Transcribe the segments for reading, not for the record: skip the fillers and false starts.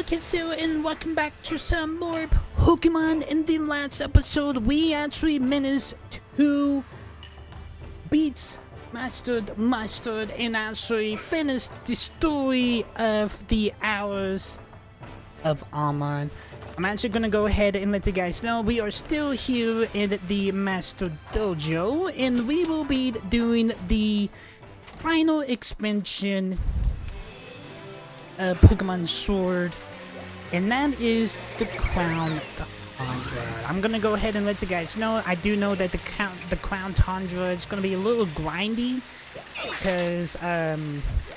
Kitsu, and welcome back to some more Pokemon. In the last episode, we actually managed to beat, mastered, and actually finished the story of the Hours of Armor. I'm actually gonna go ahead and let you guys know we are still here in the Master Dojo, and we will be doing the final expansion Pokemon Sword, and that is the Crown Tundra. I'm gonna go ahead and let you guys know. I do know that the Crown Tundra is gonna be a little grindy because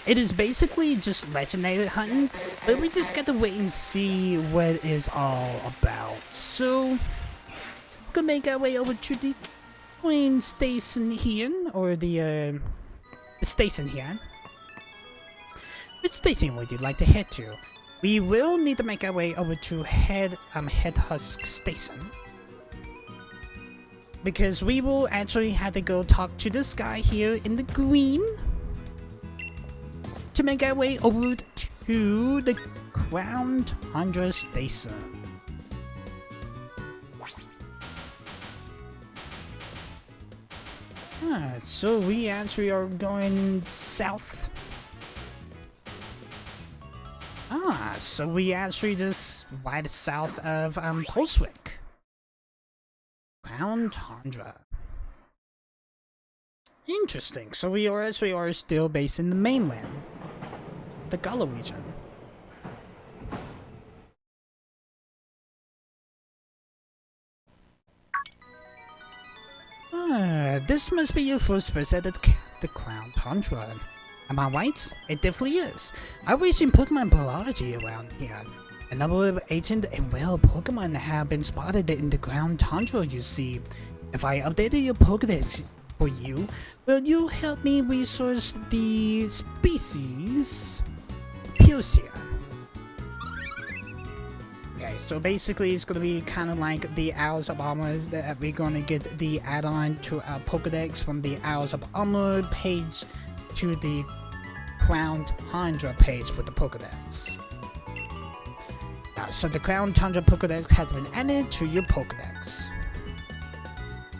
it is basically just legendary hunting, but we just got to wait and see what it is all about. So we're gonna make our way over to the train station here, or the station here. Which station would you like to head to? We will need to make our way over to Head Husk Station, because we will actually have to go talk to this guy here in the green to make our way over to the Crown Tundra Station. Alright, so we actually are going south. So we actually just right south of Pulswick. Crown Tundra. Interesting. So we are still based in the mainland, the Gala region. This must be your first visit at the Crown Tundra. Am I right? It definitely is. I wish in Pokemon biology around here. A number of ancient and rare Pokemon have been spotted in the Crown Tundra, you see. If I updated your Pokedex for you, will you help me resource the species appears here? Okay, so basically it's gonna be kind of like the Hours of Armor that we're gonna get the add-on to our Pokedex from the Hours of Armor page to the Crown Tundra page for the Pokedex. So the Crown Tundra Pokedex has been added to your Pokedex.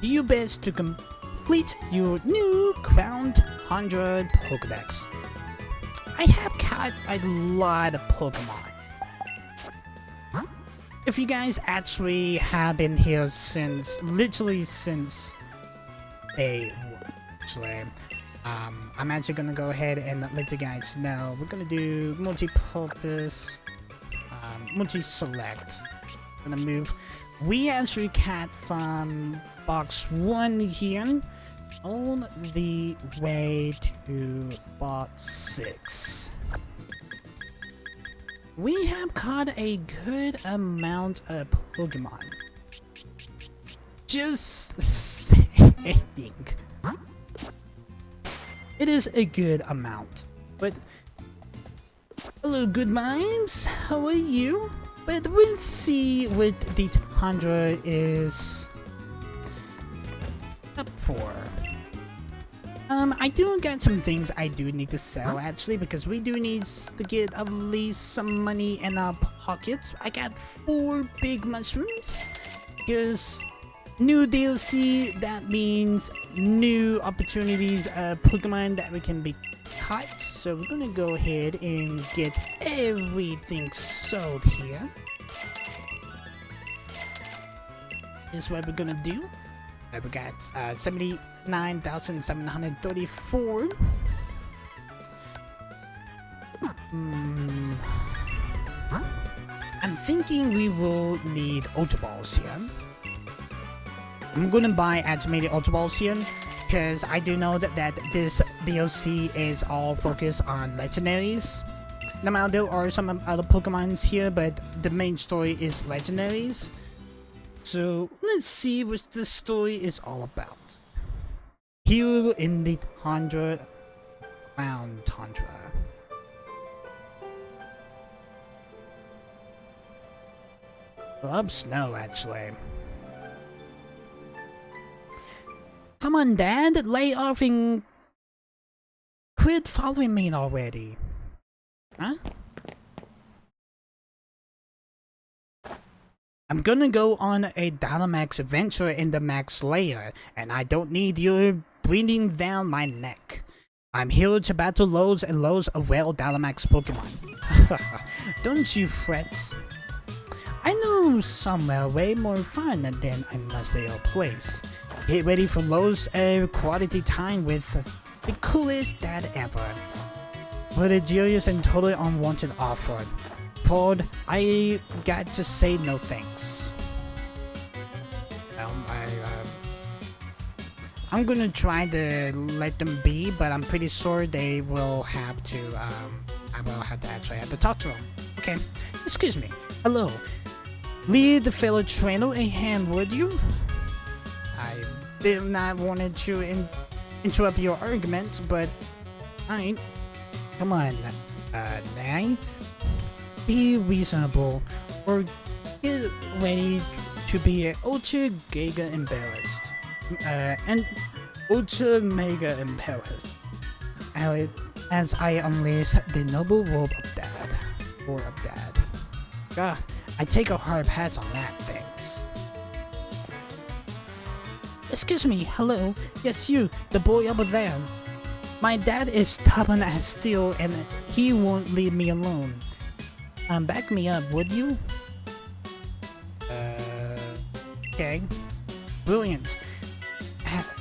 Do your best to complete your new Crown Tundra Pokedex. I have caught a lot of Pokemon. If you guys actually have been here literally since day one, actually. I'm actually gonna go ahead and let you guys know we're gonna do multi-purpose, multi-select. Gonna move. We actually got from box 1 here all the way to box 6. We have caught a good amount of Pokemon. Just saying. It is a good amount, but hello, good vibes. How are you? But we'll see what the Tundra is up for. I do got some things I do need to sell actually, because we do need to get at least some money in our pockets. I got 4 big mushrooms. Here's new DLC, that means new opportunities of Pokemon that we can be caught. So we're gonna go ahead and get everything sold here. Is what we're gonna do. We got 79,734. I'm thinking we will need Ultra Balls here. I'm gonna buy animated Ultra Balls here, because I do know that this DLC is all focused on legendaries. Now there are some other Pokemons here, but the main story is legendaries. So let's see what this story is all about. Here in the Crown Tundra. Love snow, actually. Come on, Dad, lay off and quit following me already. Huh? I'm gonna go on a Dynamax adventure in the Max Lair, and I don't need you breathing down my neck. I'm here to battle loads and loads of well Dynamax Pokemon. Don't you fret. I know somewhere way more fun than I must your place. Get ready for loads of quality time with the coolest dad ever. But a joyous and totally unwanted offer. Ford, I got to say no thanks. I'm gonna try to let them be, but I'm pretty sure they will have to, I will have to actually have to talk to them. Okay, excuse me. Hello. Lead the fellow trainer a hand, would you? I did not wanted to interrupt your argument, but alright. Come on, now. Be reasonable, or get ready to be ultra giga embarrassed. And ultra mega embarrassed. As I unleash the noble robe of dad. Or of dad. God, I take a hard pass on that, thanks. Excuse me, hello? Yes, you, the boy over there. My dad is stubborn as steel and he won't leave me alone. Back me up, would you? Okay. Brilliant.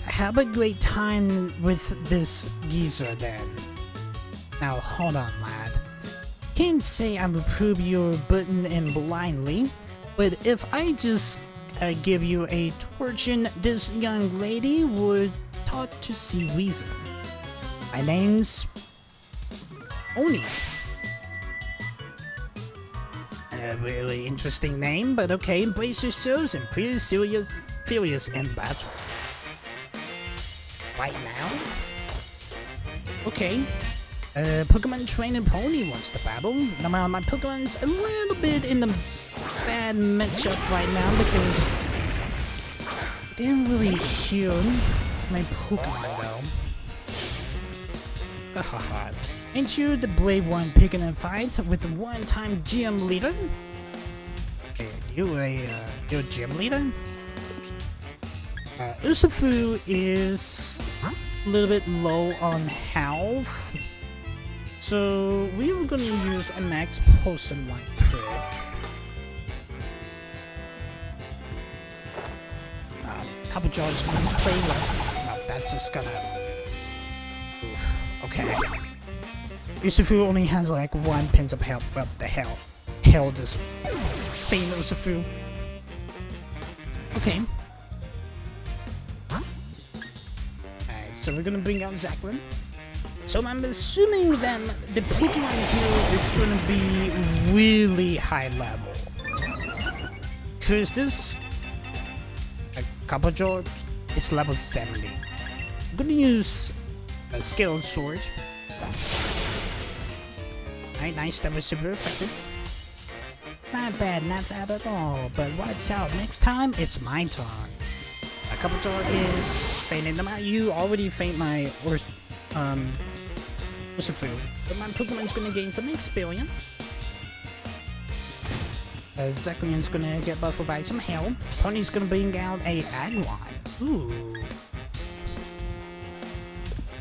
Have a great time with this geezer then. Now hold on, lad. Can't say I approve your button in blindly, but if I just give you a torching, this young lady would taught to see reason. My name's Oni. A really interesting name, but okay, brace yourselves and pretty furious in battle. Right now? Okay. Pokemon Trainer Pony wants to battle. Now my Pokemon's a little bit in the bad matchup right now because I didn't really heal my Pokemon though. Haha. Ain't you the brave one picking a fight with the one-time gym leader? Hey, you're a gym leader? Usafu is a little bit low on health, so we were gonna use a max potion like trick. Couple jars gonna play like no, that's just gonna. Oof, okay. Usafu only has like one pins of health. What the hell? Hell, just faint Usafu. Okay. Alright, so we're gonna bring out Zachlin. So I'm assuming that the Pokemon here is gonna be really high level. Cause this Copperjaw is level 70. I'm gonna use a Scaled Sword. Alright, nice, that was super effective. Not bad at all, but watch out, next time it's my turn. A Copperjaw is fainting them out. You already faint my Usafu, but my Pokemon's gonna gain some experience. Zachlion's gonna get buffed by some health. Pony's gonna bring out a Agwan. Ooh.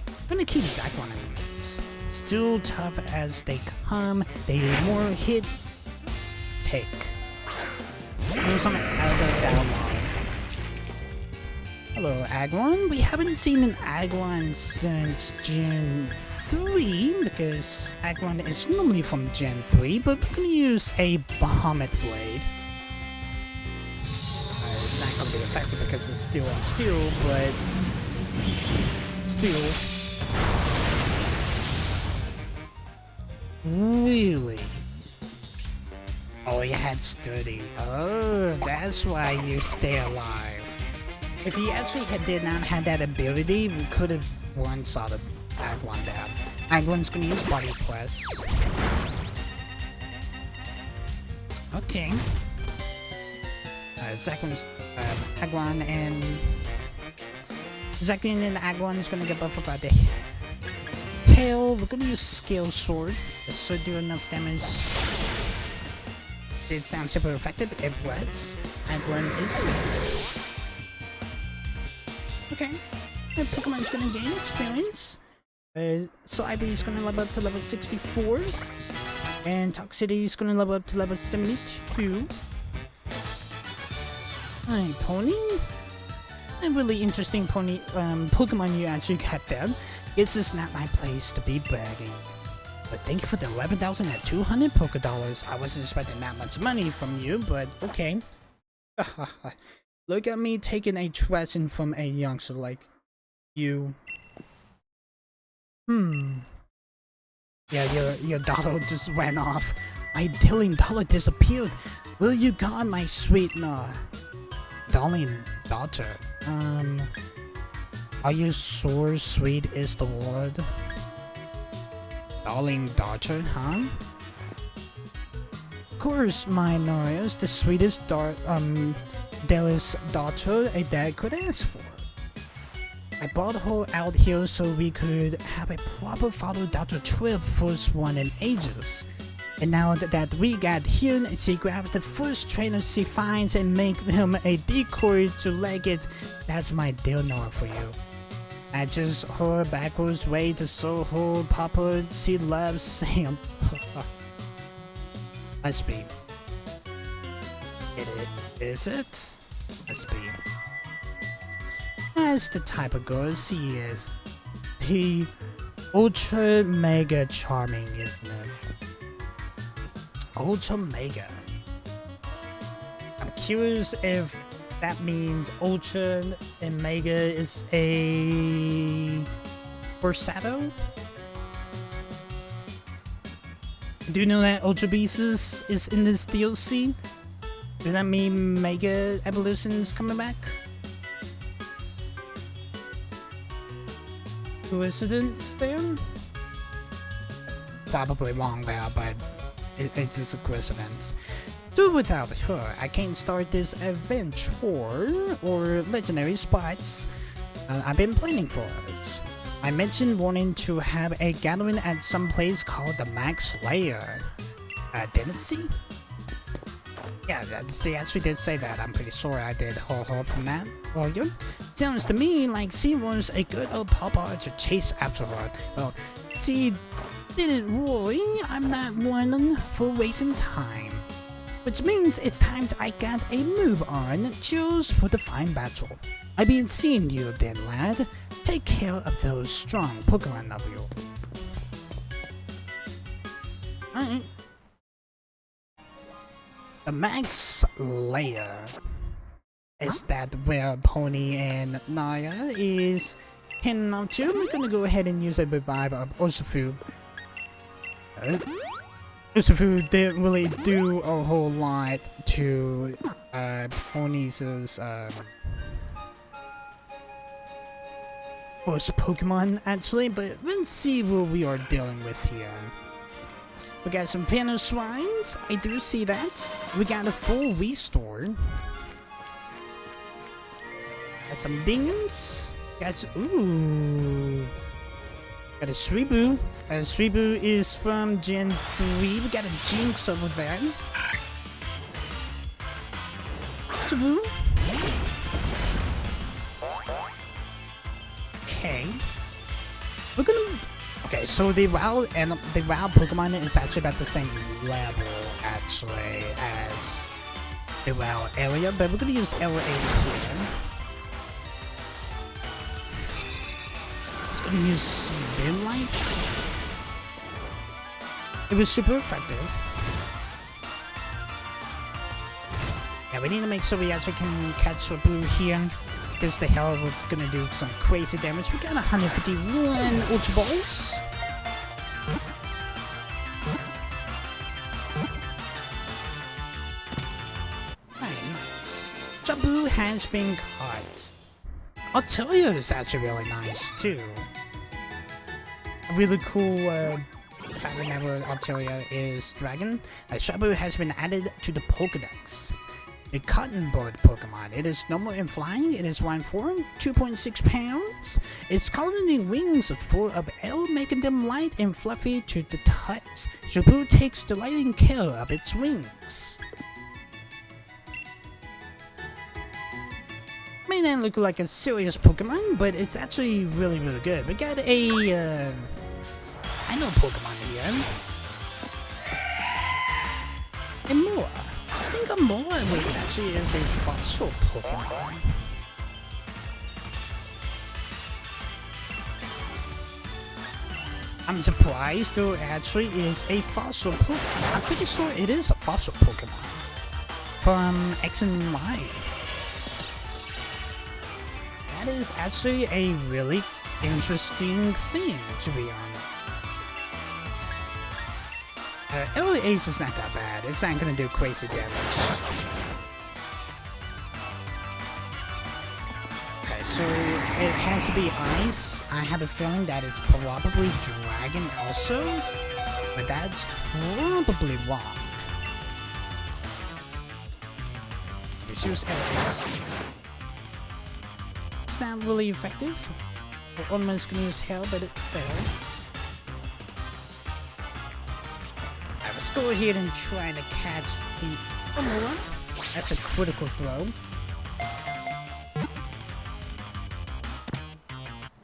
I'm gonna keep Zachlon in the mix. Still tough as they come. They more hit take. There's some other download. Hello, Agwan. We haven't seen an Agwan since Gen 3 because Agwan is normally from Gen 3, but we're gonna use a Bahamut Blade. It's not gonna be effective because it's steel on steel, but still. Really? Oh, you had sturdy. Oh, that's why you stay alive. If he actually did not have that ability, we could have one-shotted Agwan down. Agwan's gonna use Body Press. Okay. Zachlion's Agwan and Zachlien and Agwan is gonna get buffed by the hail. We're gonna use Scale Sword. This should do enough damage. It sounds super effective. It was. And one is. Okay. And Pokemon's gonna gain experience. Celebi is gonna level up to level 64. And Toxicity is gonna level up to level 72. Alright, Pony. A really interesting Pokemon you actually got there. This is not my place to be bragging. But thank you for the 11,200 Poké Dollars. I wasn't expecting that much money from you, but okay. Look at me taking a lesson from a youngster like you. Yeah, your dollar just went off. My darling dollar disappeared. Will you guard my sweet darling daughter? Are you sure sweet is the word? Darling daughter, huh? Of course, my Nora is the sweetest Darius daughter a dad could ask for. I brought her out here so we could have a proper father-daughter trip, first one in ages. And now that we got here, she grabs the first trainer she finds and makes him a decoy to leg it. That's my deal Nora for you. Matches her backwards way to show her papa she loves Sam. Must be. Is it? Must be. That's the type of girl she is. The ultra mega charming, isn't it? Ultra mega. I'm curious if that means ultra and mega is a foreshadow. Do you know that Ultra Beast is in this DLC? Does that mean Mega Evolution is coming back? Coincidence there? Probably wrong there, but it's just a coincidence. So without her, I can't start this adventure or legendary spots I've been planning for us. I mentioned wanting to have a gathering at some place called the Max Lair. Didn't she? Yeah, she actually did say that. I'm pretty sure I did hold from that earlier. Sounds to me like she was a good old papa to chase after her. Well, she didn't really. I'm not one for wasting time. Which means it's time I got a move on. Cheers for the fine battle. I've been seeing you then, lad. Take care of those strong Pokemon of you. Alright. The Max Lair. Is that where Pony and Naya is heading out to? We're gonna go ahead and use a revive of Urshifu. Urshifu didn't really do a whole lot to Pony's first Pokemon actually, but let's see what we are dealing with here. We got some Panda Swines, I do see that. We got a full restore. Got some Dings. Got ooh. Got a Shribu. Shribu is from Gen 3. We got a Jinx over there. Taboo. Okay. We're gonna. Okay, so the wild Pokemon is actually about the same level actually as the wild area, but we're gonna use LAs here. It's gonna use Spin Light. It was super effective. Yeah, we need to make sure we actually can catch a Boo here. Because the hell was gonna do some crazy damage. We got 151 Ultra Balls. Nice. Jabu has been caught. Altaria is actually really nice too. A really cool fact whenever Altaria is Dragon. Shabu has been added to the Pokedex. The Cotton Bird Pokemon. It is normal in flying. It is 1'4", 2.6 pounds. Its coloring wings are full of air, making them light and fluffy to the touch. Shabu takes delight in care of its wings. May not look like a serious Pokemon, but it's actually really, really good. We got a, I know Pokemon here. A Moa. I think a Moa was actually is a fossil Pokemon. I'm surprised there actually is a fossil Pokemon. I'm pretty sure it is a fossil Pokemon from X and Y. That is actually a really interesting thing, to be honest. Early Ace is not that bad. It's not gonna do crazy damage. Okay, so it has to be ice. I have a feeling that it's probably dragon also, but that's probably wrong. Let's use Ace. It's not really effective. We're almost gonna use Hell, but it failed. Let's go ahead and try to catch the Omura. That's a critical throw.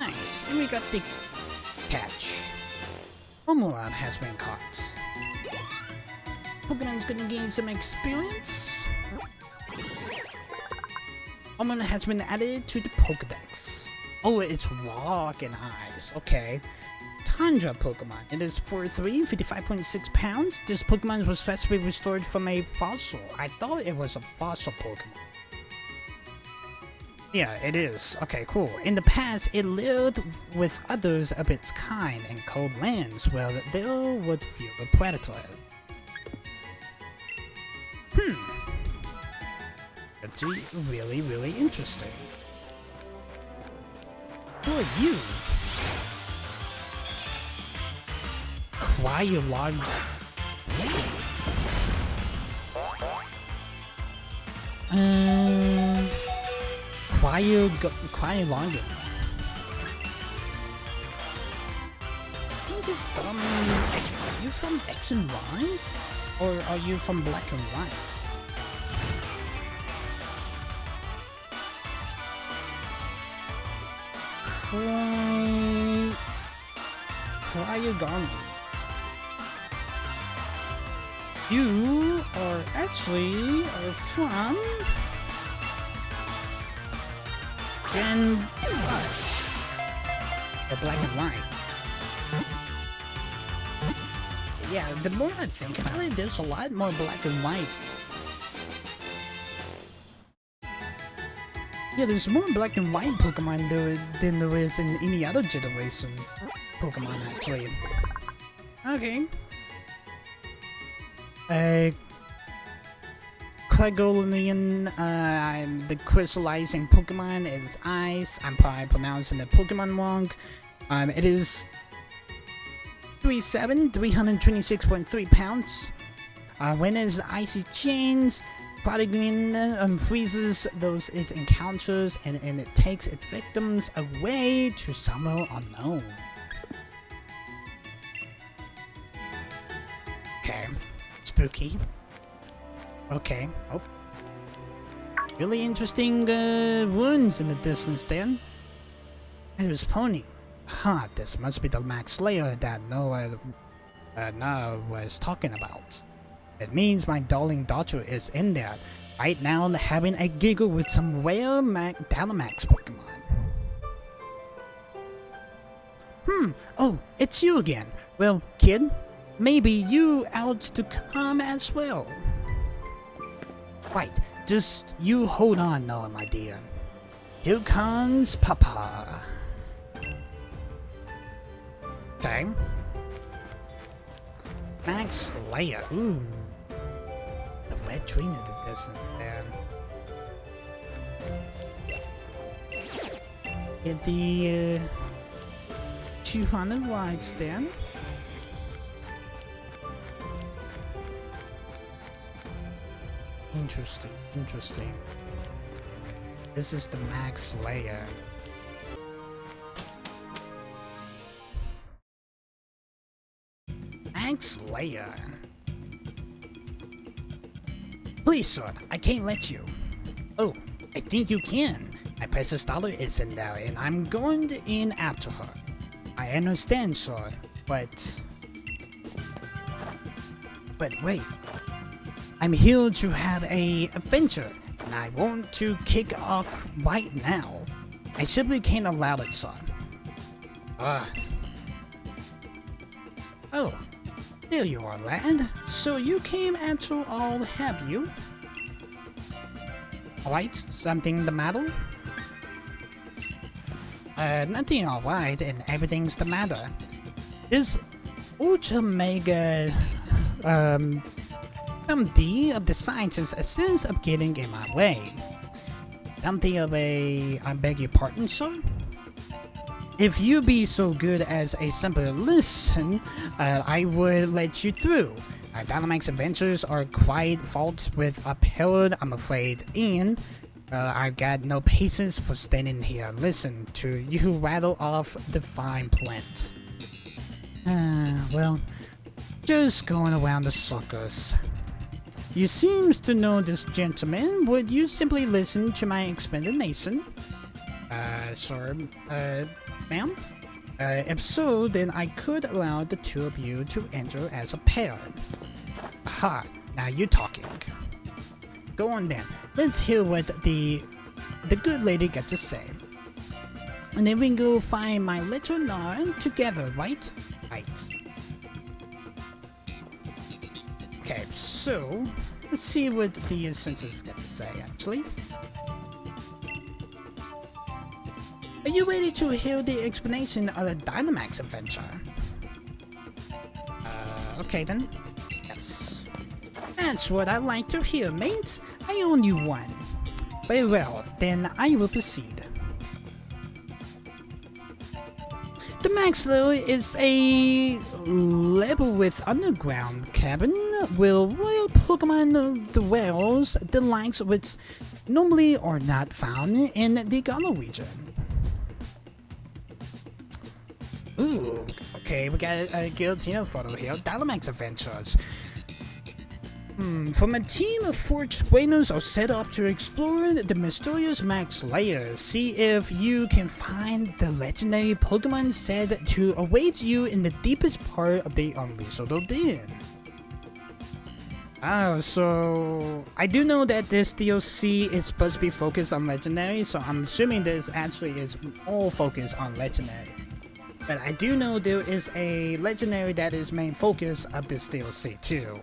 Nice. And we got the catch. Omura has been caught. Pokemon's gonna gain some experience. Omura has been added to the Pokedex. Oh, it's rock and ice. Okay. Tundra Pokemon. It is 4'3", 55.6 pounds. This Pokemon was first restored from a fossil. I thought it was a fossil Pokemon. Yeah, it is. Okay, cool. In the past, it lived with others of its kind in cold lands where there would fewer predators. That's really, really interesting. Who are you? Why you logged? Why you logged? Are you from X and Y, or are you from Black and White? Why you gone? You are actually from Gen 5 or Black and White. Yeah, the more I think about it, there's a lot more Black and White. Yeah, there's more Black and White Pokemon than there is in any other generation Pokemon, actually. Okay. Cragolian, the crystallizing Pokemon is ice. I'm probably pronouncing the Pokemon wrong. It is 3'7", 326.3 pounds. When it is icy chains, Prodigian freezes those it encounters and it takes its victims away to somewhere unknown. Okay. Spooky. Okay. Oh. Really interesting runes in the distance then. It was Pony. Huh, this must be the Max Lair that Noah was talking about. It means my darling daughter is in there, right now having a giggle with some rare Dynamax Pokemon. Oh, it's you again. Well, kid, maybe you out to come as well. Right, just you hold on, Noah, my dear. Here comes Papa. Okay. Max Lair. Ooh. The red tree in the distance there. Get the 200 rides there. Interesting, interesting. This is the Max Lair. Max Lair. Please, sir, I can't let you. Oh, I think you can. My precious daughter is in there, and I'm going in after her. I understand, sir, but wait. I'm here to have a adventure, and I want to kick off right now. I simply can't allow it, sir. Oh, there you are, lad. So you came after all, have you? Alright, something the matter? Nothing alright, and everything's the matter. This Ultra Mega, MD of the scientist seems of getting in my way. Something of a, I beg your pardon, sir? If you be so good as a simple listen, I would let you through. Dynamic's adventures are quite fraught with uphill, I'm afraid, and I've got no patience for standing here. Listen to you rattle off the fine plants. Well, just going around the circus. You seems to know this gentleman. Would you simply listen to my explanation? Sir, ma'am? If so, then I could allow the two of you to enter as a pair. Aha, now you're talking. Go on then, let's hear what the good lady got to say. And then we can go find my little Lair together, right? Right. Okay, so let's see what the sensors got to say actually. Are you ready to hear the explanation of the Dynamax adventure? Okay then. Yes. That's what I like to hear, mate. I own you one. Very well, then I will proceed. The Max Lair is a level with underground cabin where royal Pokemon the whales, the likes which normally are not found in the Galar region. Ooh, okay, we got a guillotine photo here. Dynamax Adventures. From a team of 4 trainers are set up to explore the mysterious Max Lair. See if you can find the legendary Pokemon said to await you in the deepest part of the unreachable den. Oh, so I do know that this DLC is supposed to be focused on legendary, so I'm assuming this actually is all focused on legendary. But I do know there is a legendary that is main focus of this DLC too.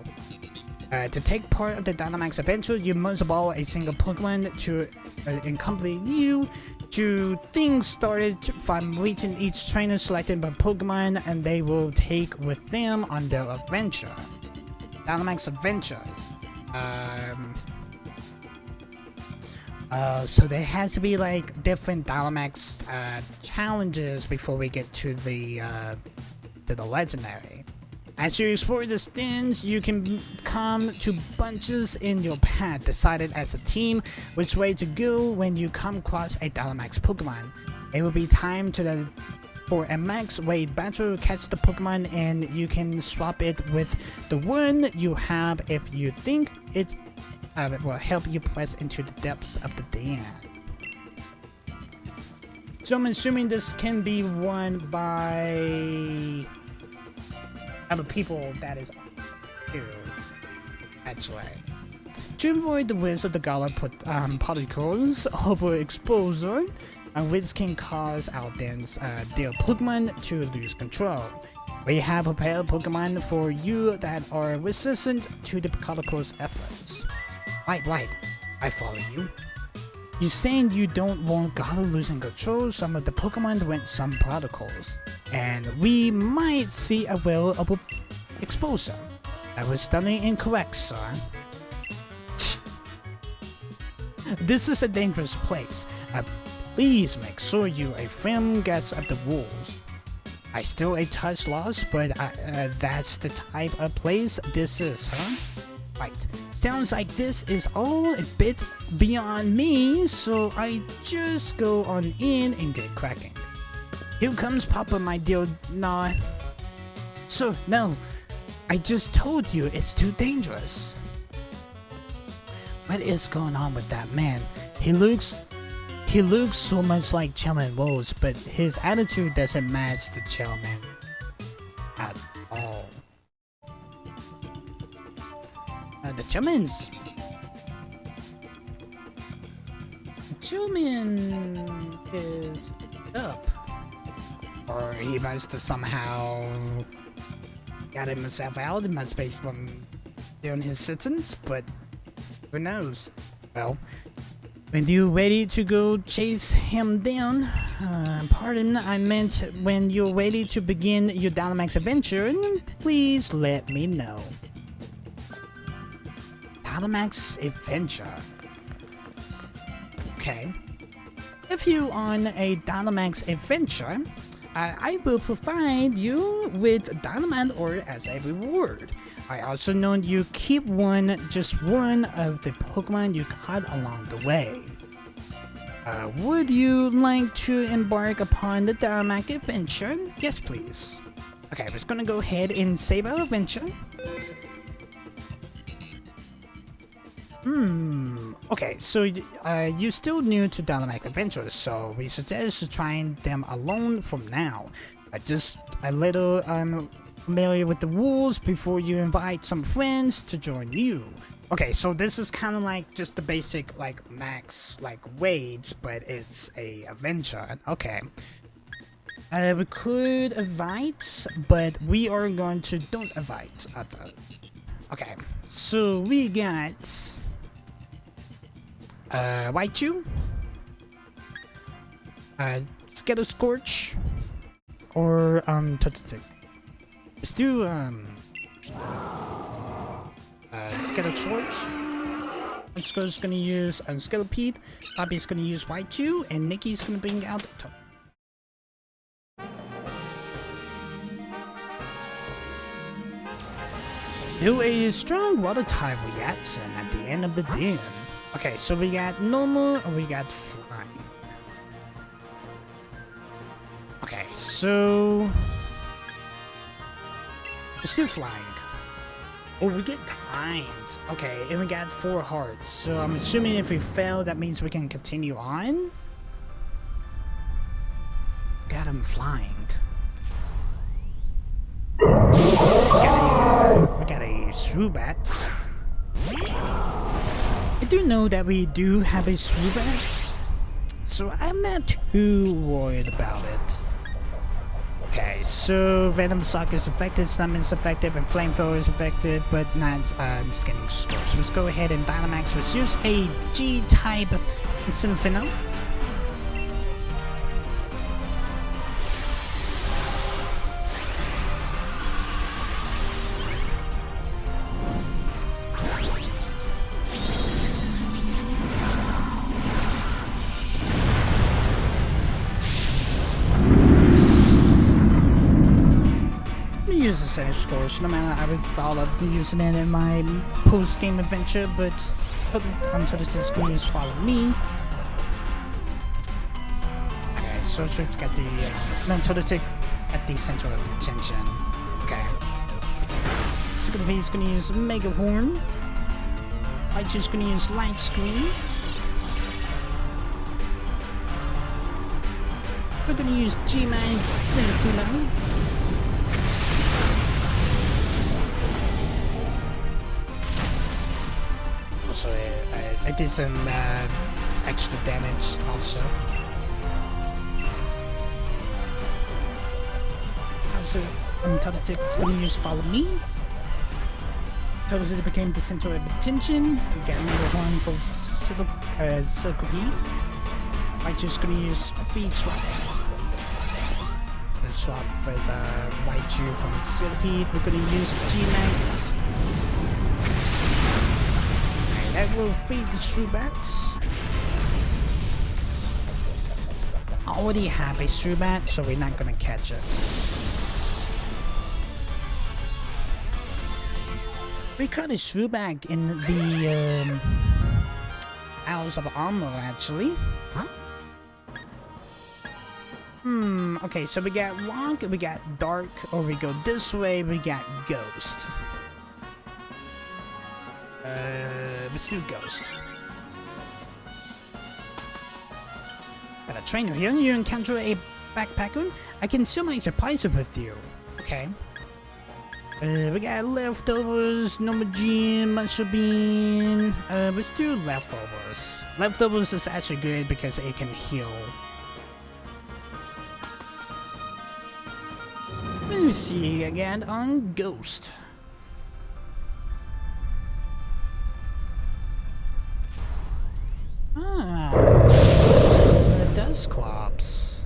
To take part of the Dynamax adventure, you must borrow a single Pokemon to accompany you to things started from reaching each trainer selected by Pokemon, and they will take with them on their adventure. Dynamax Adventures. So there has to be like different Dynamax challenges before we get to the legendary. As you explore the stands, you can come to bunches in your path, decided as a team which way to go when you come across a Dynamax Pokemon. It will be time for a max weight battle, catch the Pokemon, and you can swap it with the one you have if you think it will help you press into the depths of the den. So I'm assuming this can be won by other people that is too, actually. To avoid the risk of the Galar particles overexposure, which can cause our dens, their Pokemon to lose control. We have prepared Pokemon for you that are resistant to the particles' efforts. Right, I follow you. You saying you don't want Galar losing control some of the Pokemon with some protocols, and we might see a well of exposure. I was studying incorrect, son. This is a dangerous place. Please make sure you a firm gets of the rules. I still a touch lost, but that's the type of place this is, huh? Right. Sounds like this is all a bit beyond me, so I just go on in and get cracking. Here comes Papa, my dear Lair. So, no, I just told you it's too dangerous. What is going on with that man? He looks He looks so much like Chairman Rose, but his attitude doesn't match the Chairman at all. The Chairman is up. Or he must have somehow got himself out in my space from doing his sentence, but who knows? Well, when you're ready to go chase him down, pardon, I meant when you're ready to begin your Dynamax adventure, please let me know. Dynamax adventure. Okay. If you're on a Dynamax adventure, I will provide you with Dynamite Ore as a reward. I also know you keep just one of the Pokemon you caught along the way. Would you like to embark upon the Dynamax adventure? Yes, please. Okay, we're just gonna go ahead and save our adventure. Okay, so you're still new to Dynamax Adventures, so we suggest trying them alone from now. A little familiar with the rules before you invite some friends to join you. Okay, so this is kind of like just the basic like max like raids, but it's a adventure. Okay. We could invite, but we are going to don't invite other. Okay, so we got Raichu, Skittle Scorch, or Toxic. Let's do Skittle Scorch. Let's gonna use Skittle Bobby's gonna use Raichu, and Nikki's gonna bring out do a strong water type reaction at the end of the gym. Okay, so we got normal and we got flying. Okay, so let's do flying. Oh, we get timed. Okay, and we got 4 hearts. So I'm assuming if we fail, that means we can continue on. Got him flying. We got a Zubat. I do know that we do have a Zubat, so I'm not too worried about it. Okay, so Venom Sock is effective, Summon is effective, and Flamethrower is effective, but not Skinning Scorch. So let's go ahead and Dynamax. Let's use a G-type Infinite. Use the center Scorch, no matter I would thought of using it in my post-game adventure, but until this is going to follow me. Okay, so it's got the Toxic at the center of attention. Okay. He's gonna use Mega Horn. Raichu's gonna use Light Screen. We're gonna use G-Mag Cinefilo. So I did some extra damage also. Toxic is going to use Follow Me. Toxic became the center of attention. We got another one for Silcoid. I'm just going to use Speed Swap. Let's swap with Raichu from Silcoid. We're going to use G-Max. That will feed the Zubat. I already have a Zubat, so we're not gonna catch it. We caught a Zubat in the Hours of Armor, actually. Okay, so we got Rock, we got Dark, or we go this way, we got Ghost. Let's do Ghost. Got a trainer here. You encounter a backpacker. I can share my supplies with you. Okay. We got leftovers, normal gym, muscle bean. Let's do leftovers. Leftovers is actually good because it can heal. We'll see again on Ghost. The dust clubs.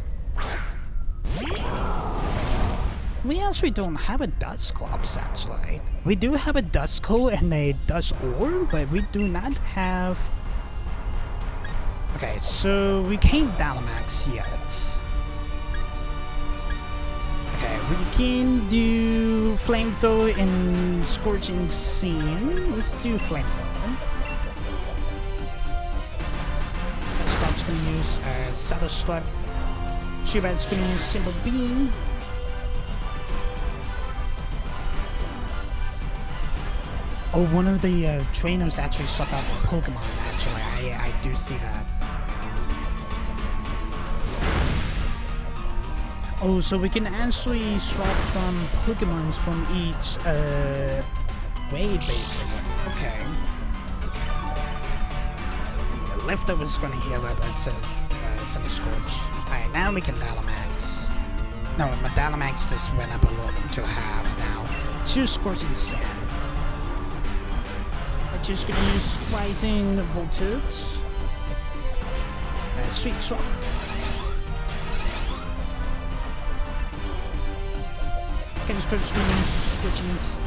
We actually don't have a dust clubs actually. We do have a dust coal and a dust ore, but we do not have. Okay, so we can't Dynamax yet. Okay, we can do flamethrower and scorching scene. Let's do flamethrower. Scott's gonna use saddle strap. Shubad's gonna use simple beam. Oh, one of the trainers actually shut out a Pokemon. Actually, I do see that. Oh, so we can actually swap from Pokemons from each way, basically. Okay. The leftover's gonna heal up as a Scorch. Alright, now we can Dynamax. No, my Dynamax just went up a little to half now. 2 Scorching Sand. I'm just gonna use Rising Voltage. Sweet Swap.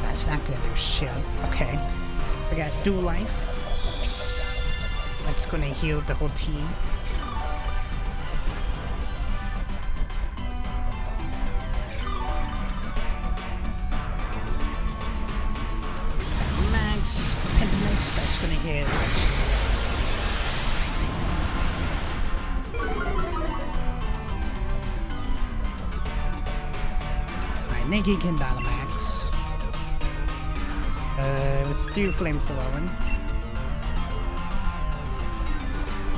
That's not gonna do shit. Okay. We got Dual Life. That's gonna heal the whole team. Max Pentiness, that's gonna hit. Nikki can Dynamax. Let's do Flamethrowing.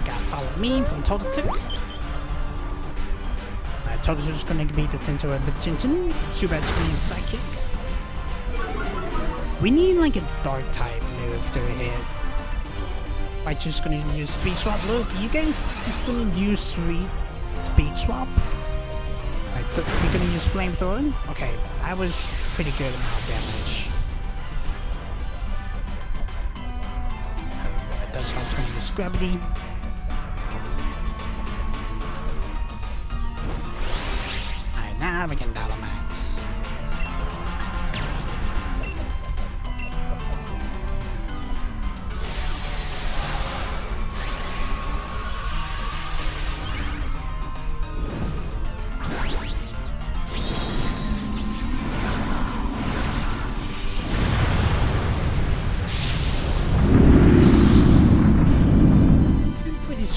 Got Follow Me from Togetic. Togetic's gonna be this into a Attention. Shubad's gonna use Psychic. We need like a Dark type move to hit. I'm just gonna use Speed Swap. Look, you guys just gonna use Speed Swap. So you're gonna use Flamethrower? Okay, that was pretty good amount of damage. That does help to use Gravity. Alright, now we can Dynamax.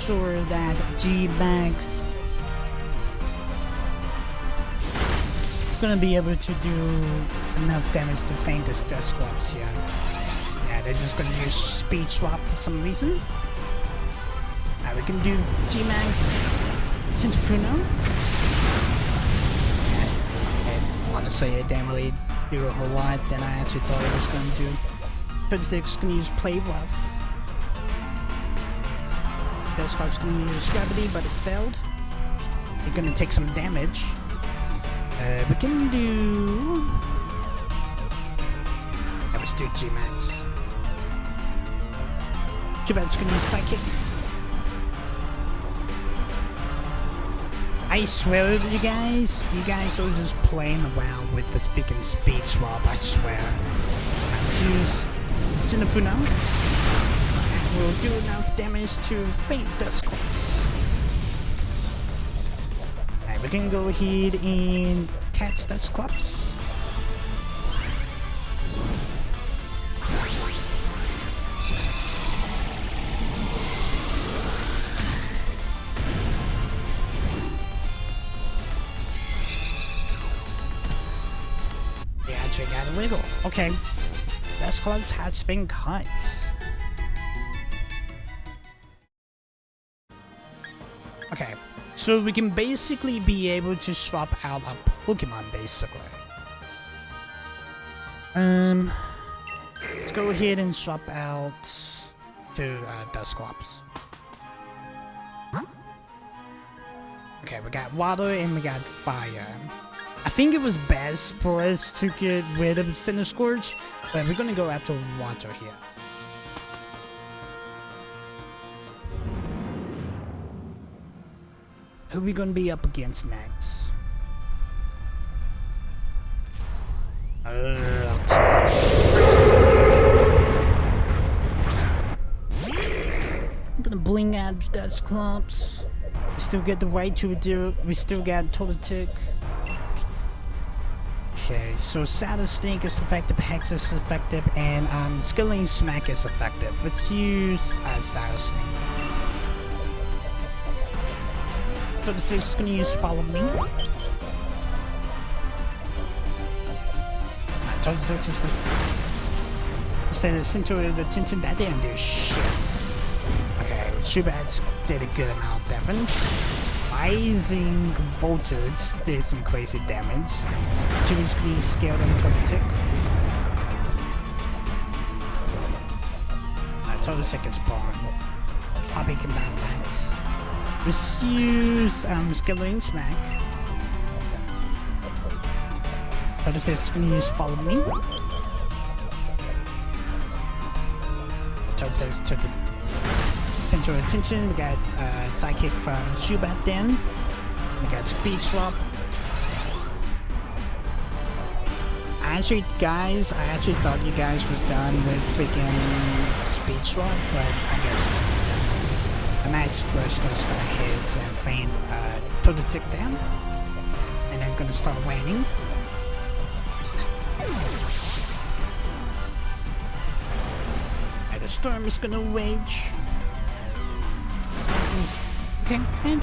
Sure that G-Max is gonna be able to do enough damage to feint this Dust Clubs here. Yeah, they're just gonna use Speed Swap for some reason. We can do G-Max Centrifuno. Honestly, it didn't really do a whole lot than I actually thought it was going to do. 36 gonna use Play Rough. Dusclops gonna use Gravity, but it failed. You're gonna take some damage. We can do... Yeah, let's do G-Max. G-Max gonna use Psychic. I swear to you guys are just playing around with this beacon Speed Swap, I swear. Let's use Cinnafuno. Will do enough damage to feint Dusclops. Alright, we can go ahead and catch Dusclops. They actually got a wiggle. Okay. Dusclops has been cut. Okay, So we can basically be able to swap out a Pokemon, basically. Let's go ahead and swap out to Dusclops. Okay, we got water and we got fire. I think it was best for us to get rid of Cinder Scourge, but we're gonna go after water here. Who are we gonna be up against next? I'm gonna bling out Dusclops. We still get the right to do. We still got Togetic. Okay, so Shadow Sneak is effective, Hex is effective, and Skilling Smack is effective. Let's use Shadow Sneak. Togetic is gonna use Follow Me. Togetic is this. Instead of center of the attention, that didn't do shit. Okay, Zubat did a good amount of damage. Rising Voltage did some crazy damage. Juice Green scaled on Togetic. Togetic is born. Poppy can down max. Let's use Skilling Smack. Togetic is gonna use Follow Me. Togetic took the center of attention. We got Psychic from Zubat then. We got Speed Swap. I actually thought you guys was done with freaking Speed Swap, but I guess a nice burst is gonna hit and faint Togetic down. And then gonna start waning. And the storm is gonna rage. Okay, and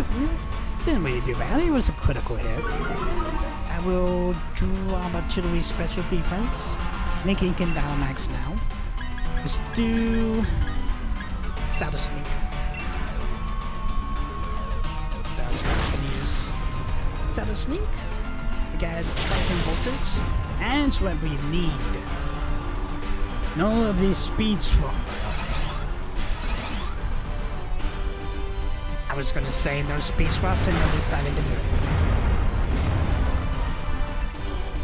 didn't really do bad. It was a critical hit. I will drop Artillery Special Defense. Nikki can Dynamax now. Let's do Shadow Sneak. That's what I'm gonna use. Shadow Sneak. We got Fighting Voltage. And it's what we need. No of this Speed Swap. I was gonna say no Speed Swap, and I decided to do it.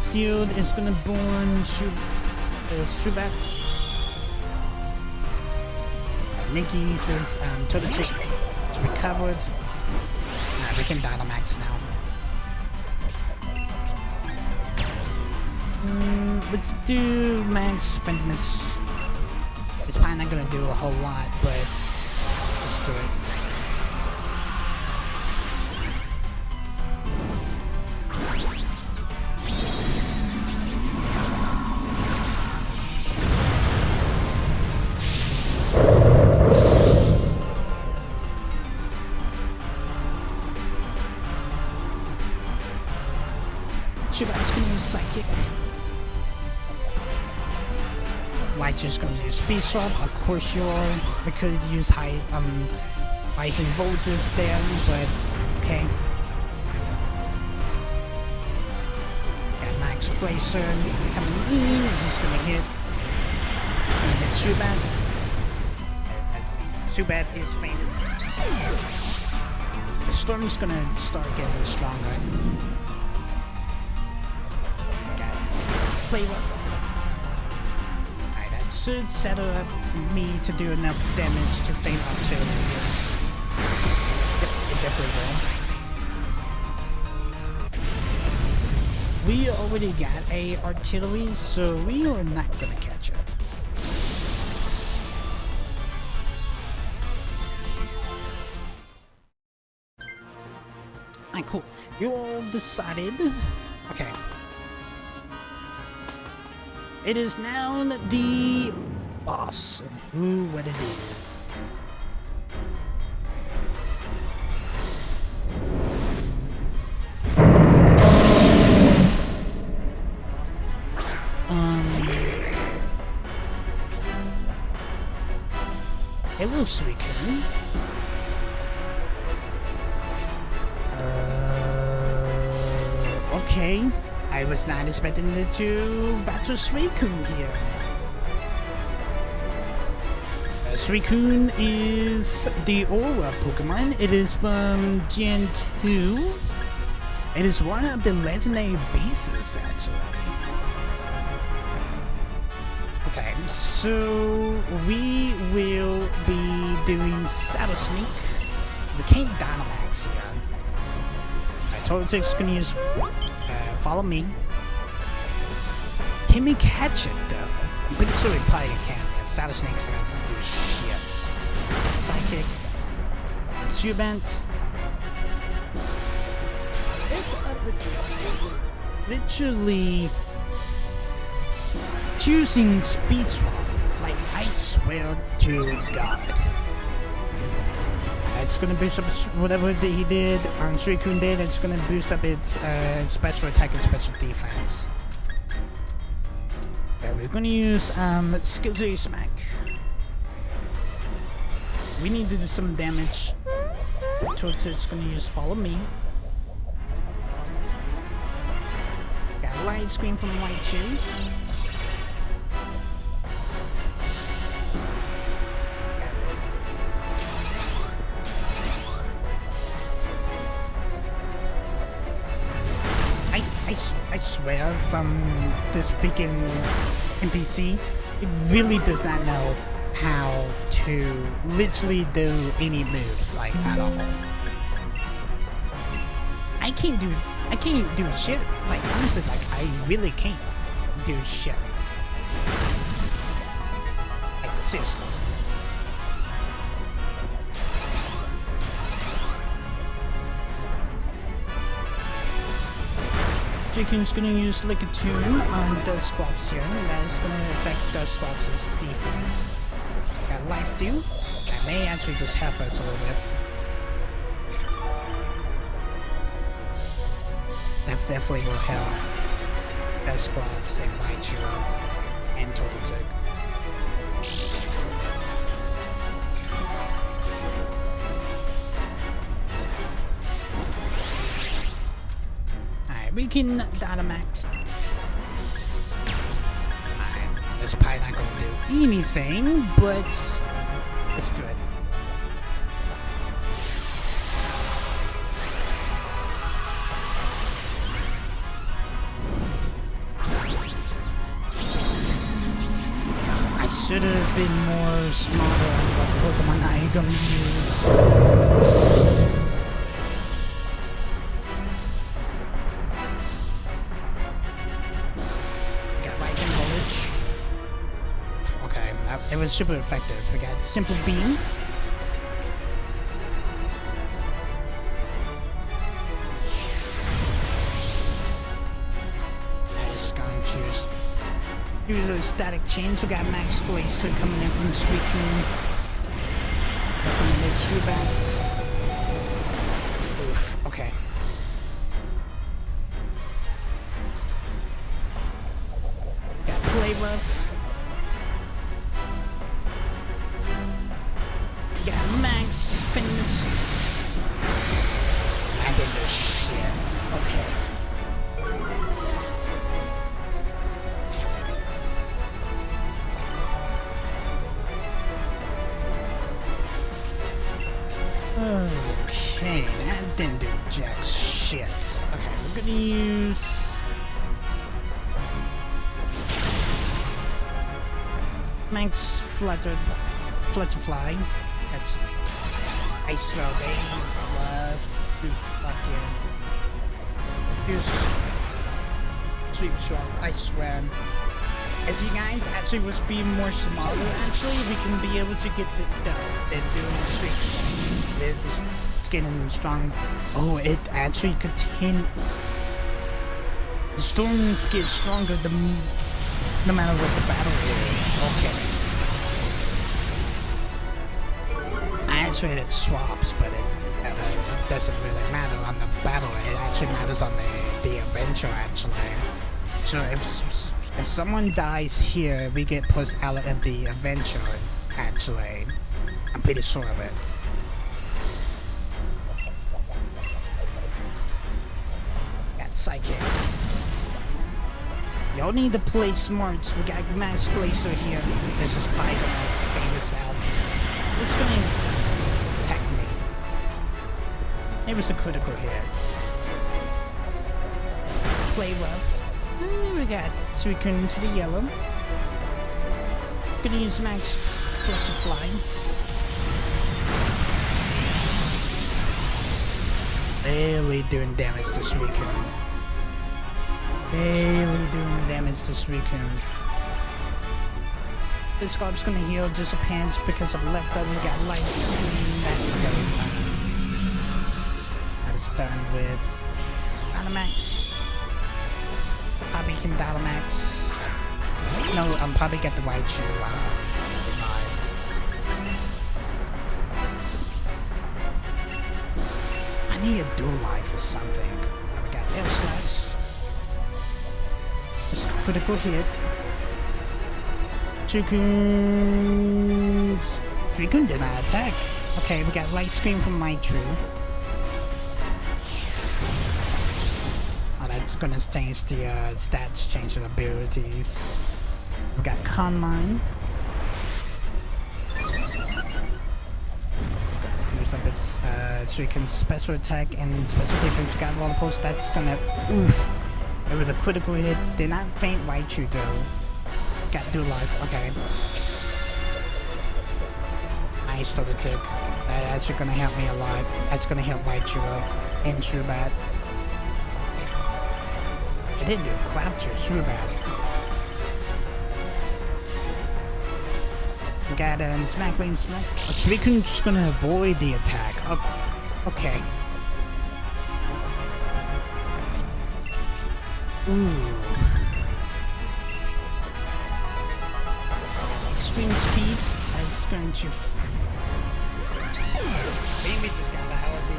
Shield is gonna burn Zubat. Nikki says Togetic is recovered. We can Dynamax now. Let's do Max Fitness. It's probably not gonna do a whole lot, but let's do it. Zubat's gonna use Psychic. Light's just gonna use Speed Swap. Of course you are. We could use high Rising Voltage there, but okay. Got Max Bracer coming in. He's gonna hit. Gonna hit Zubat. Zubat is fainted. The storm's gonna start getting stronger. Play well. Alright, that should settle up me to do enough damage to faint Artillery. Yep, it definitely will. We already got a Artillery, so we are not gonna catch it. Alright, cool. You all decided. Okay. It is now the boss. Who would it be? Hello, Suicune. Okay, I was not expecting it to battle Suicune here. Suicune is the Aura Pokemon. It is from Gen 2. It is one of the legendary beasts, actually. Okay, so we will be doing Saddle Sneak. We can't Dynamax here. Total Six gonna use follow me. Can we catch it though? I'm pretty sure we probably can. Yeah, Saddle Snake's gonna do shit. Psychic. Subent. Literally choosing Speed Swap. Like, I swear to God. It's gonna boost up whatever he did on Suicune did. It's gonna boost up its special attack and special defense. Yeah, we're gonna use Skill J Smack. We need to do some damage. Towards it's gonna use Follow Me. Got a Light Screen from Raichu. I swear, from this freaking NPC, it really does not know how to literally do any moves, like, at all. I can't do shit. Like, honestly, like, I really can't do shit. Like, seriously. Suicune's gonna use Lickitung on Dusclops here, and that is gonna affect Dusclops' defense. Got Life Dew. That may actually just help us a little bit. That definitely will help Dusclops and Raichu and Tototic. We can Dynamax. This probably not gonna do anything, but let's do it. I should have been more smarter on what Pokemon I'm gonna use. It was super effective. We got Simple Beam. That is going to use a Static Change. We got Max Glacier coming in from Suicune. Coming in Zubat. Oof, okay. Got Play Rough. Max finished. I did this shit. Okay. Okay, that didn't do jack shit. Okay, we're gonna use Max Flutterfly. That's Ice Throw, they love to fucking use Sweep Swap, I swear. If you guys actually was being more smarter, actually, we can be able to get this done. They're doing the Sweep Swap. They're just, it's getting strong. Oh, it actually continue. The storms get stronger no matter what the battle is. Okay. Actually, it swaps, but it doesn't really matter on the battle. It actually matters on the adventure, actually. So if someone dies here, we get pushed out of the adventure, actually. I'm pretty sure of it. Got that psychic. Y'all need to play smart. We got Max Glacier here. This is Python. Figure this out. It's gonna attack me. It was a critical hit. Play rough. We got Suicune to the yellow. Gonna use Max Butterfly. Barely doing damage to Suicune. Barely doing damage to Suicune. This Scarf's gonna heal just a pinch because of left up. We got light. That is done with Dynamax. Probably can Dynamax. No, I'm probably get the right shoe. I need a dual life or something. We got Air Slash. It's a critical hit. Suicune did not attack. Okay, we got Light Scream from Maichu. Oh, that's gonna change the stats, change the abilities. We got Conmine. Use up its Suicune's special attack and special defense. We got Wallapulse. That's gonna oof. It was a critical hit. Did not faint Raichu though. Got dual life. Okay. Nice double tick. That's actually gonna help me a lot. That's gonna help Raichu and Zubat. It didn't do crap to Zubat. We got Smack Lane Smack. Oh, Suicune's just gonna avoid the attack. Oh, okay. Ooh. Extreme speed is going to. Maybe just got out of the.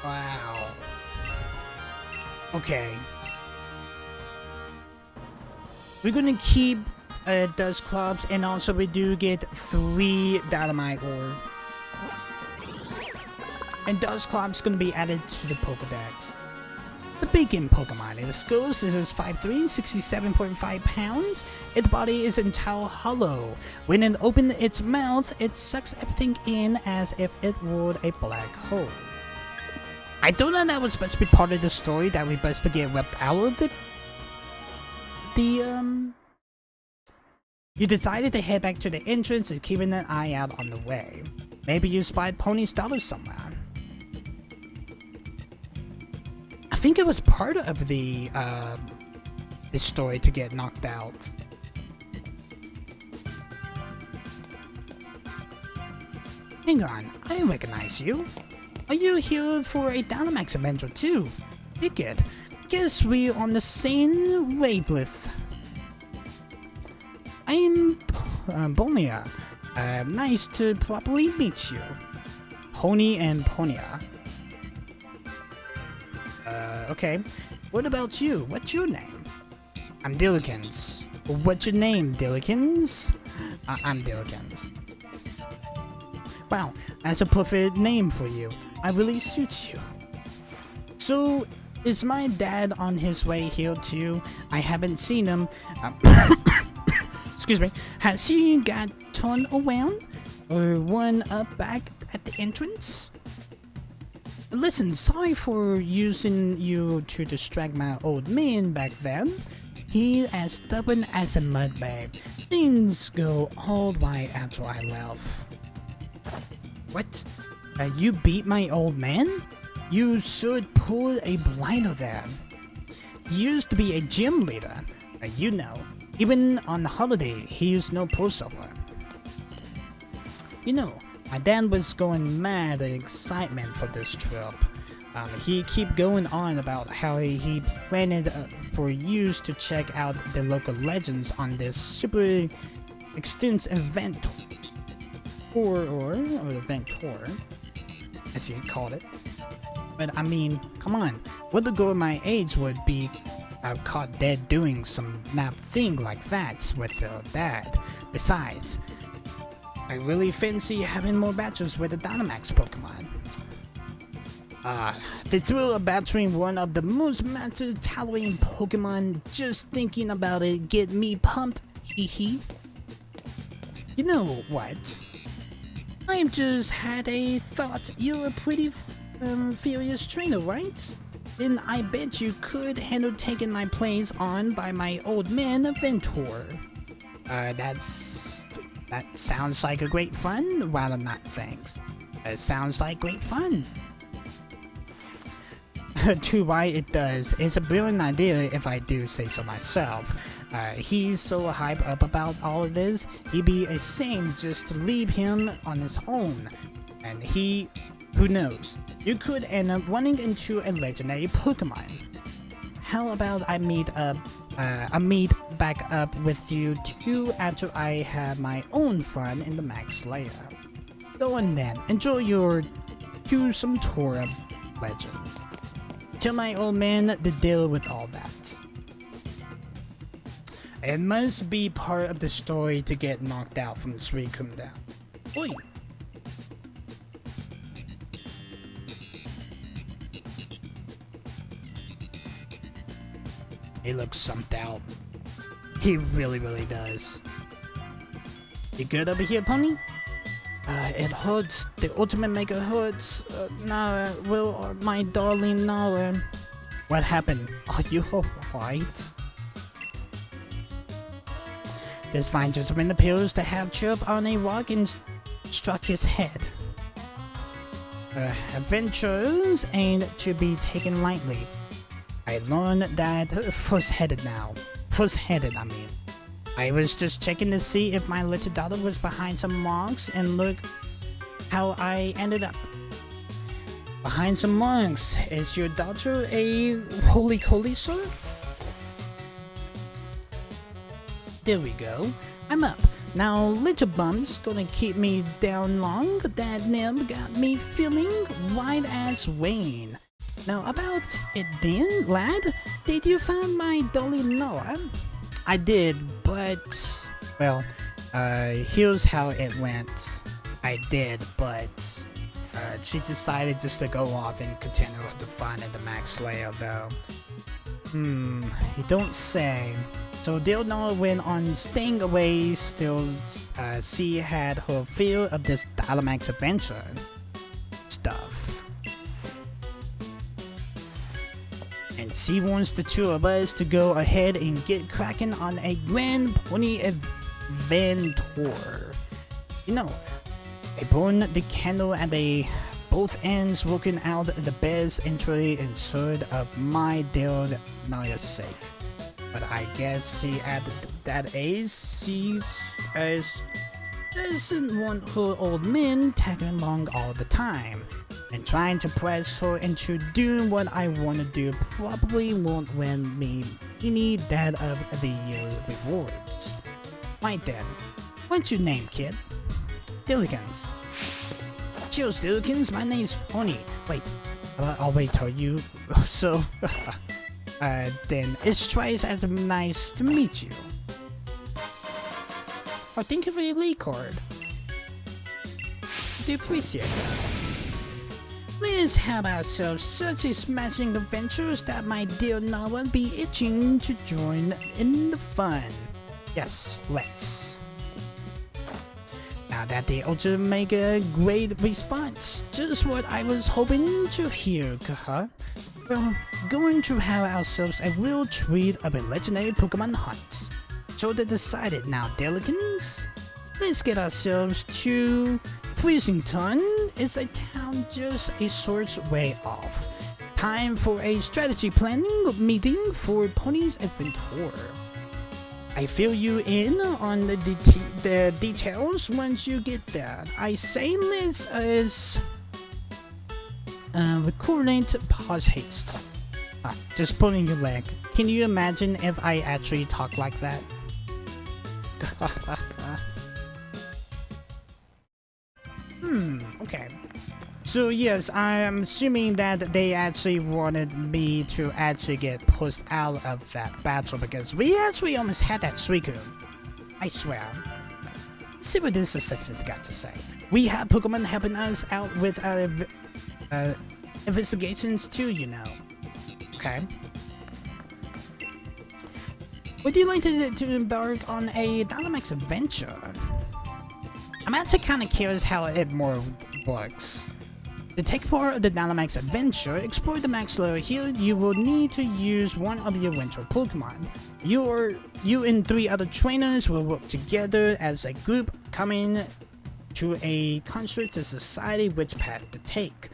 Wow. Okay. We're gonna keep Dust Clubs, and also we do get 3 Dynamite Ore. And Dust Club's gonna be added to the Pokedex. The Beacon Pokemon. Its goes is 5'3", 67.5 pounds. Its body is entirely hollow. When it opens its mouth, it sucks everything in as if it were a black hole. I don't know that was supposed to be part of the story that we supposed to get ripped out of You decided to head back to the entrance and keeping an eye out on the way. Maybe you spied Pony's daughter somewhere. I think it was part of the story to get knocked out. Hang on, I recognize you. Are you here for a Dynamax adventure too? Wicked. Guess we're on the same wavelength. I'm Bonia. Nice to properly meet you. Pony and Ponia. Okay. What about you? What's your name? I'm Dillikins. What's your name, Dillikins? I'm Dillikins. Wow, that's a perfect name for you. I really suits you. So, is my dad on his way here too? I haven't seen him. Excuse me. Has he got turned around? Or one up back at the entrance? Listen, sorry for using you to distract my old man back then. He as stubborn as a mud babe. Things go all right after I left. What? You beat my old man? You should pull a blinder there. He used to be a gym leader. You know, even on the holiday, he used no pushover. You know, my dad was going mad in excitement for this trip. He keep going on about how he planned for you to check out the local legends on this super extensive event tour, or event tour, as he called it. But I mean, come on, what a girl my age would be I've caught dead doing some map thing like that with dad. Besides, I really fancy having more battles with the Dynamax Pokemon. The thrill of battling one of the most massive towering Pokemon, just thinking about it get me pumped, hee. You know what? I've just had a thought. You're a pretty furious trainer, right? Then I bet you could handle taking my place on by my old man Ventor. That sounds like a great fun. Well, not thanks. It sounds like great fun. Too right it does. It's a brilliant idea if I do say so myself. He's so hyped up about all of this, he'd be ashamed just to leave him on his own. And who knows, you could end up running into a legendary Pokemon. How about I meet back up with you two after I have my own fun in the Max Lair. Go on then, enjoy your some tour of legend. Tell my old man to deal with all that. It must be part of the story to get knocked out from the Suicune down. Oi! He looks sumped out. He really does. You good over here, Pony? It hurts. The ultimate mega hurts. Nara, my darling Nara. What happened? Are you alright? This fine gentleman appears to have chirped on a rock and struck his head. Adventures ain't to be taken lightly. I learned that first-headed, I mean. I was just checking to see if my little daughter was behind some rocks, and look how I ended up. Behind some rocks. Is your daughter a holy colly, sir? There we go. I'm up. Now little bum's gonna keep me down long. That nib got me feeling wide as rain. Now about it then, lad. Did you find my dolly Noah? I did, but well, here's how it went. I did, but she decided just to go off and continue the fun at the Max Lair though. You don't say. So Dale Noah went on staying away. Still, she had her fear of this Dynamax adventure stuff. And she wants the two of us to go ahead and get cracking on a grand pony adventure. You know, I burn the candle at both ends, working out the best entry and sword of my dear Naya's sake. But I guess she at that age, she doesn't want her old man tagging along all the time. And trying to press her into doing what I want to do probably won't win me any Dad of the Year rewards. Right then, what's your name, kid? Dillikins. Cheers, Dillikins, my name's Pony. Wait, I'll wait till you. So, then it's twice as nice to meet you. Oh, thank you for your lead card. I do appreciate that. Let's have ourselves such a smashing adventures that my dear Nala be itching to join in the fun. Yes, let's. Now that the Ultra Mega great response, just what I was hoping to hear, Kaha. Well, going to have ourselves a real treat of a legendary Pokemon hunt. So they decided now, Delicans, let's get ourselves to Freezington. It's a town just a short way off. Time for a strategy planning meeting for Pony's Adventure. I fill you in on the details once you get there. I say this as recording pause haste. Just pulling your leg. Can you imagine if I actually talk like that? Okay. So yes, I'm assuming that they actually wanted me to actually get pushed out of that battle because we actually almost had that Suicune. I swear. Let's see what this assistant got to say. We have Pokemon helping us out with our investigations too, you know. Okay. Would you like to embark on a Dynamax adventure? I'm actually kind of curious how it more works. To take part of the Dynamax adventure, explore the Max Lair. Here, you will need to use one of your winter Pokemon. You and 3 other trainers will work together as a group, coming to a constructed society which path to take.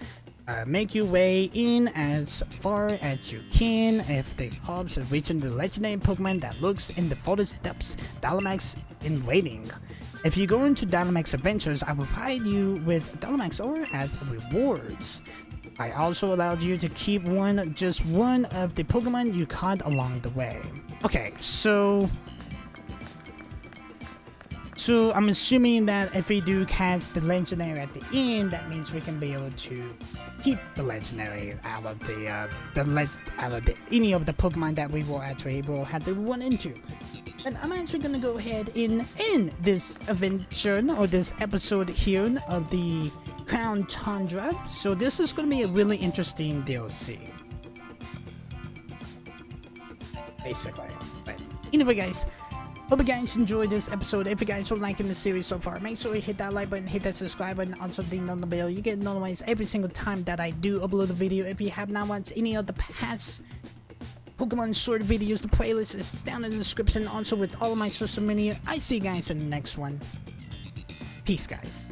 Make your way in as far as you can if the hopes of reaching the legendary Pokemon that lurks in the forest depths. Dynamax in waiting. If you go into Dynamax Adventures, I will provide you with Dynamax ore as rewards. I also allowed you to keep just one of the Pokemon you caught along the way. Okay, so I'm assuming that if we do catch the legendary at the end, that means we can be able to keep the legendary out of any of the Pokemon that we will actually have to run into. And I'm actually gonna go ahead and end this adventure or this episode here of the Crown Tundra. So this is gonna be a really interesting DLC, basically. But anyway, guys. Hope you guys enjoyed this episode. If you guys are liking the series so far, make sure you hit that like button, hit that subscribe button, also ding on the bell. You get notified every single time that I do upload a video. If you have not watched any of the past Pokemon Sword videos, the playlist is down in the description, also with all of my social media. I see you guys in the next one. Peace, guys.